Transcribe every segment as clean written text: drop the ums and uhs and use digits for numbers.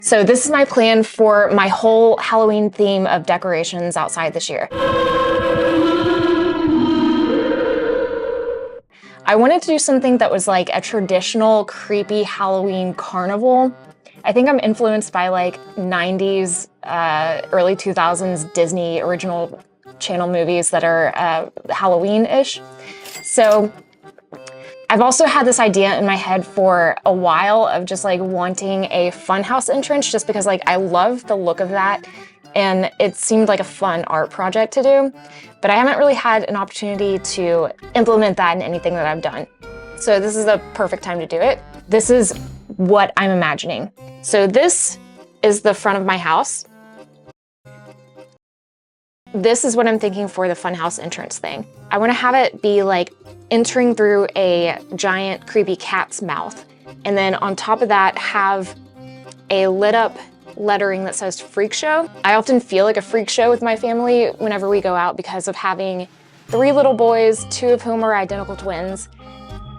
So this is my plan for my whole Halloween theme of decorations outside this year. I wanted to do something that was like a traditional creepy Halloween carnival. I think I'm influenced by like 90s, early 2000s Disney original channel movies that are Halloween-ish. So I've also had this idea in my head for a while of just like wanting a funhouse entrance just because like I love the look of that and it seemed like a fun art project to do, but I haven't really had an opportunity to implement that in anything that I've done. So this is the perfect time to do it. This is what I'm imagining. So this is the front of my house. This is what I'm thinking for the funhouse entrance thing. I want to have it be like entering through a giant creepy cat's mouth. And then on top of that, have a lit up lettering that says freak show. I often feel like a freak show with my family whenever we go out because of having 3 little boys, 2 of whom are identical twins.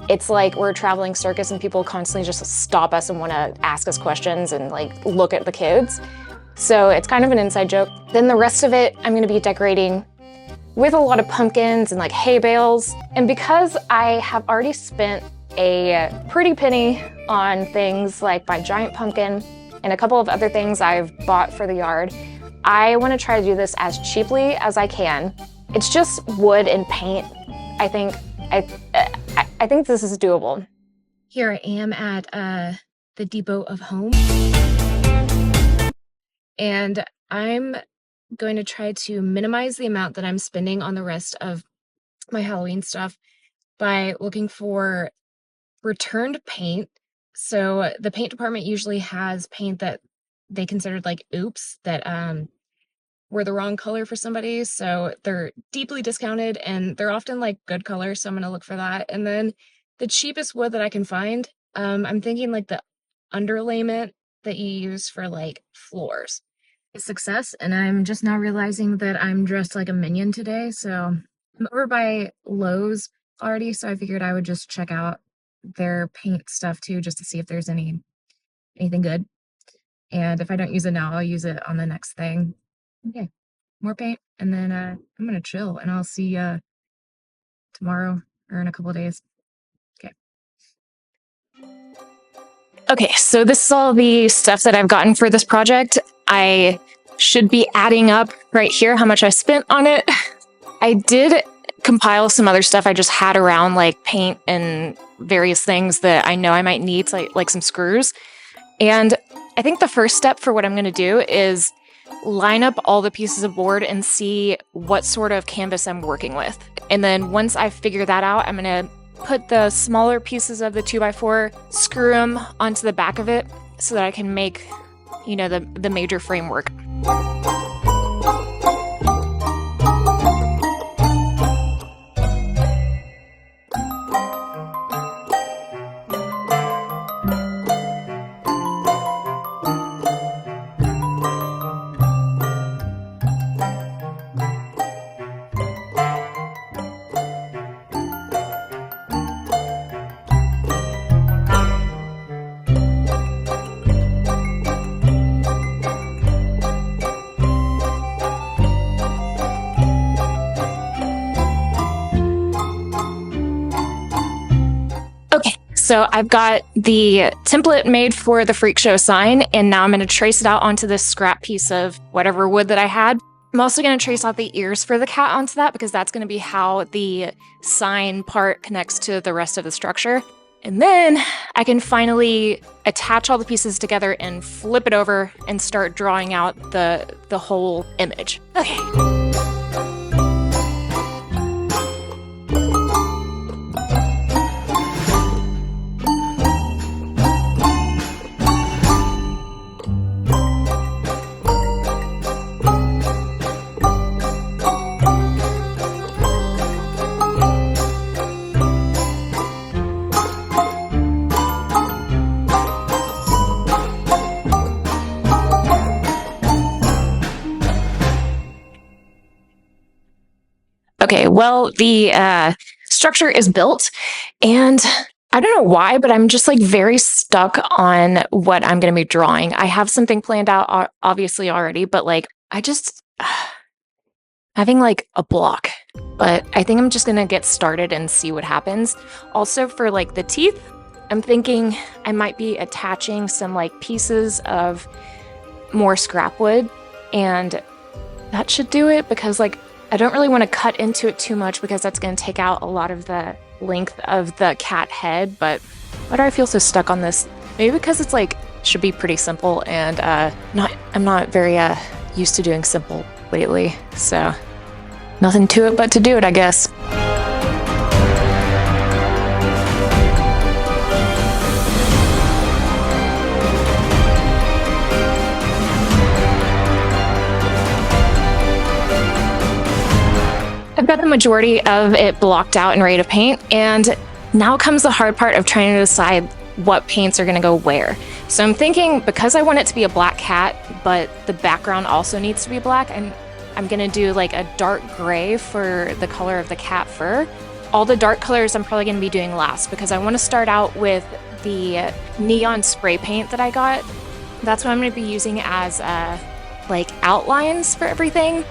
It's like we're a traveling circus and people constantly just stop us and want to ask us questions and like look at the kids. So it's kind of an inside joke. Then the rest of it, I'm gonna be decorating with a lot of pumpkins and like hay bales. And because I have already spent a pretty penny on things like my giant pumpkin and a couple of other things I've bought for the yard, I wanna try to do this as cheaply as I can. It's just wood and paint. I think this is doable. Here I am at the Depot of Home. And I'm going to try to minimize the amount that I'm spending on the rest of my Halloween stuff by looking for returned paint. So the paint department usually has paint that they considered like oops, that were the wrong color for somebody. So they're deeply discounted and they're often like good colors. So I'm gonna look for that. And then the cheapest wood that I can find, I'm thinking like the underlayment that you use for like floors. A success, and I'm just now realizing that I'm dressed like a minion today. So I'm over by Lowe's already, so I figured I would just check out their paint stuff too, just to see if there's anything good. And if I don't use it now, I'll use it on the next thing. Okay, more paint, and then I'm gonna chill, and I'll see you tomorrow or in a couple of days. Okay. Okay, so this is all the stuff that I've gotten for this project. I should be adding up right here how much I spent on it. I did compile some other stuff I just had around, like paint and various things that I know I might need, like some screws. And I think the first step for what I'm going to do is line up all the pieces of board and see what sort of canvas I'm working with. And then once I figure that out, I'm going to put the smaller pieces of the 2x4, screw them onto the back of it so that I can make, you know, the major framework. So I've got the template made for the freak show sign, and now I'm going to trace it out onto this scrap piece of whatever wood that I had. I'm also going to trace out the ears for the cat onto that because that's going to be how the sign part connects to the rest of the structure. And then I can finally attach all the pieces together and flip it over and start drawing out the whole image. Okay. Okay, well, the structure is built, and I don't know why, but I'm just like very stuck on what I'm going to be drawing. I have something planned out obviously already, but like I just having like a block. But I think I'm just going to get started and see what happens. Also for like the teeth, I'm thinking I might be attaching some like pieces of more scrap wood, and that should do it because like I don't really want to cut into it too much because that's going to take out a lot of the length of the cat head. But why do I feel so stuck on this? Maybe because it's like should be pretty simple, and I'm not very used to doing simple lately, so nothing to it but to do it, I guess. I've got the majority of it blocked out and ready to paint, and now comes the hard part of trying to decide what paints are going to go where. So I'm thinking, because I want it to be a black cat, but the background also needs to be black, I'm going to do like a dark gray for the color of the cat fur. All the dark colors I'm probably going to be doing last because I want to start out with the neon spray paint that I got. That's what I'm going to be using as like outlines for everything.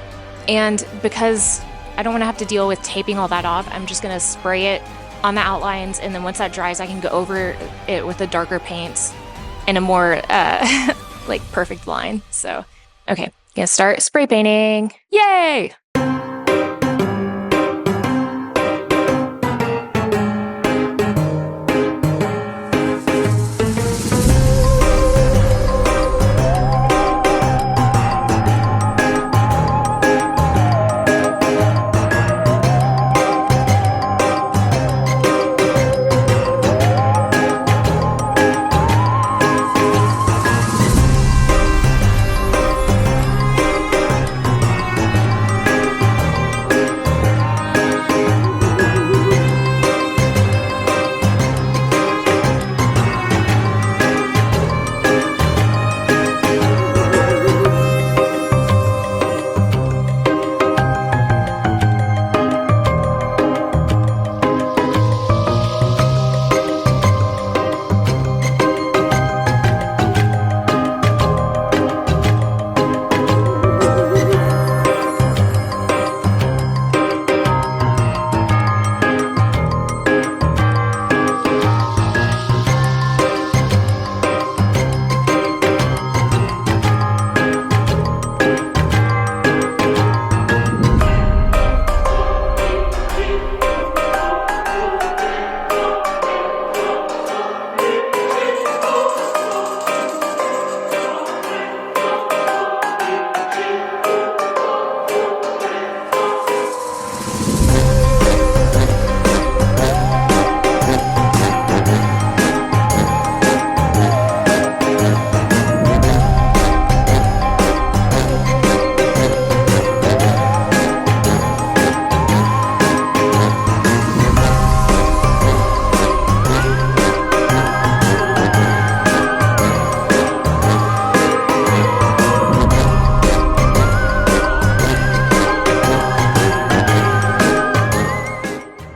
And because I don't want to have to deal with taping all that off, I'm just going to spray it on the outlines, and then once that dries, I can go over it with the darker paints in a more like perfect line. So, okay, gonna start spray painting. Yay!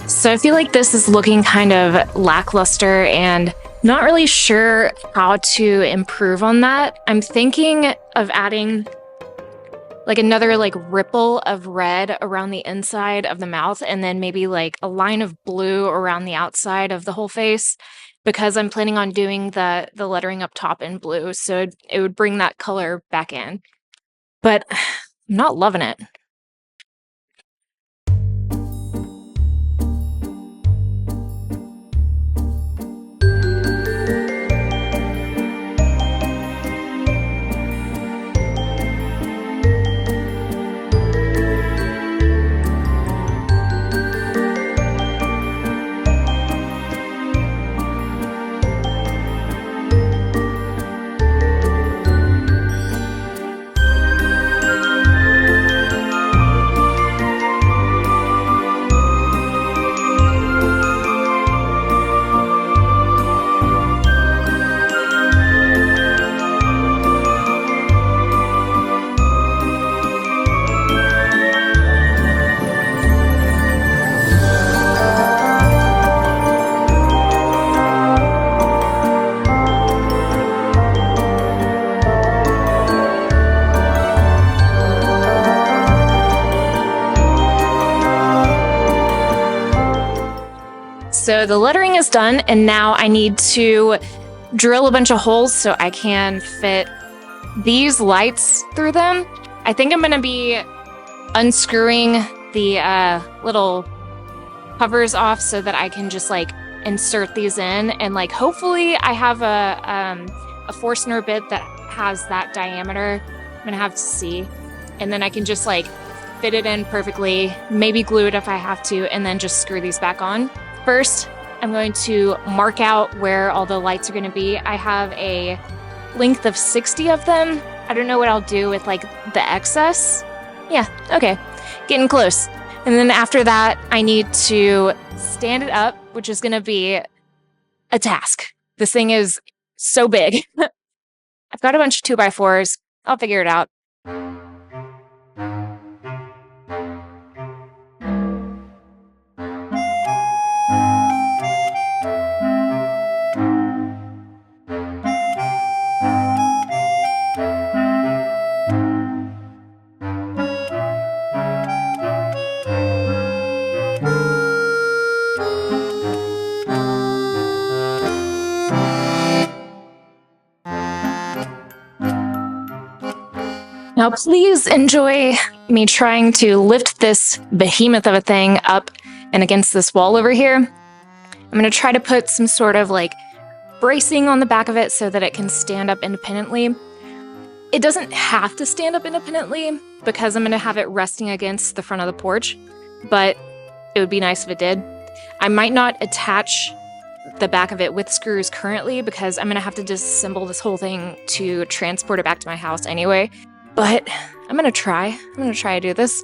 So I feel like this is looking kind of lackluster and not really sure how to improve on that. I'm thinking of adding like another like ripple of red around the inside of the mouth, and then maybe like a line of blue around the outside of the whole face, because I'm planning on doing the lettering up top in blue, so it would bring that color back in. But I'm not loving it. So the lettering is done, and now I need to drill a bunch of holes so I can fit these lights through them. I think I'm gonna be unscrewing the little covers off so that I can just like insert these in, and like hopefully I have a Forstner bit that has that diameter. I'm gonna have to see, and then I can just like fit it in perfectly, maybe glue it if I have to, and then just screw these back on. First, I'm going to mark out where all the lights are going to be. I have a length of 60 of them. I don't know what I'll do with like the excess. Yeah, okay, getting close. And then after that, I need to stand it up, which is going to be a task. This thing is so big. I've got a bunch of 2x4s. I'll figure it out. Now please enjoy me trying to lift this behemoth of a thing up and against this wall over here. I'm going to try to put some sort of like bracing on the back of it so that it can stand up independently. It doesn't have to stand up independently because I'm going to have it resting against the front of the porch, but it would be nice if it did. I might not attach the back of it with screws currently because I'm going to have to disassemble this whole thing to transport it back to my house anyway. But I'm gonna try. I'm gonna try to do this.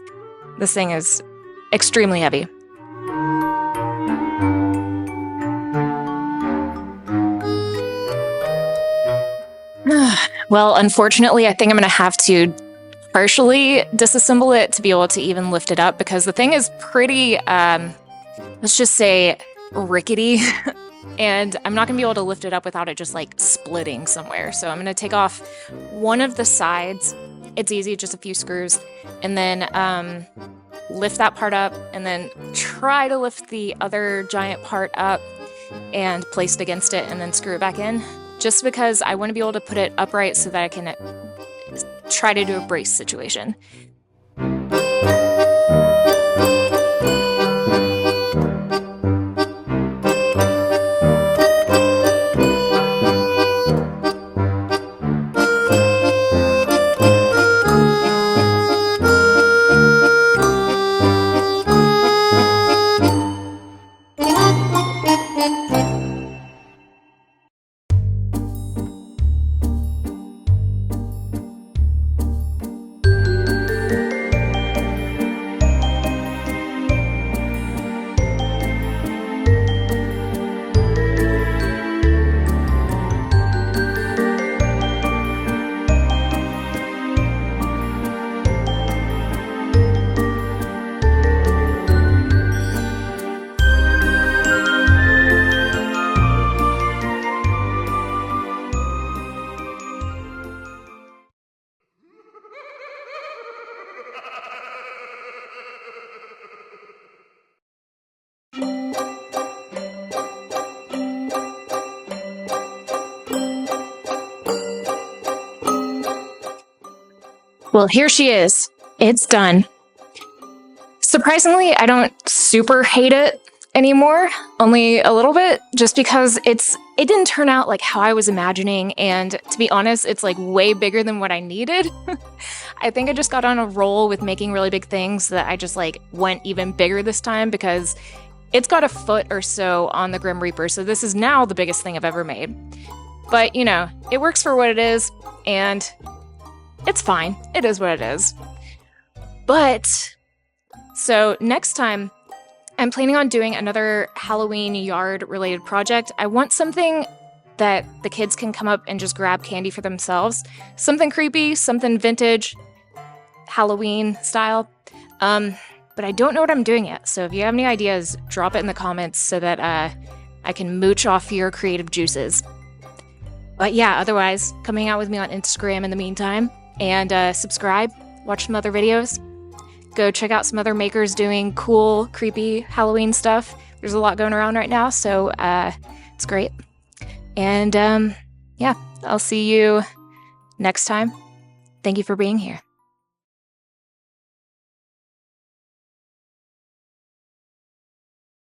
This thing is extremely heavy. Well, unfortunately, I think I'm gonna have to partially disassemble it to be able to even lift it up because the thing is pretty, let's just say, rickety. And I'm not gonna be able to lift it up without it just like splitting somewhere. So I'm gonna take off one of the sides. It's easy, just a few screws, and then lift that part up, and then try to lift the other giant part up and place it against it, and then screw it back in, just because I want to be able to put it upright so that I can try to do a brace situation. Well, here she is. It's done. Surprisingly, I don't super hate it anymore, only a little bit, just because it didn't turn out like how I was imagining, and to be honest, it's like way bigger than what I needed. I think I just got on a roll with making really big things that I just like went even bigger this time because it's got a foot or so on the Grim Reaper, so this is now the biggest thing I've ever made. But, you know, it works for what it is, and it's fine. It is what it is. But, so next time, I'm planning on doing another Halloween yard-related project. I want something that the kids can come up and just grab candy for themselves. Something creepy, something vintage, Halloween style. But I don't know what I'm doing yet, so if you have any ideas, drop it in the comments so that I can mooch off your creative juices. But yeah, otherwise, come hang out with me on Instagram in the meantime, and subscribe, watch some other videos. Go check out some other makers doing cool, creepy Halloween stuff. There's a lot going around right now, so it's great. And yeah, I'll see you next time. Thank you for being here.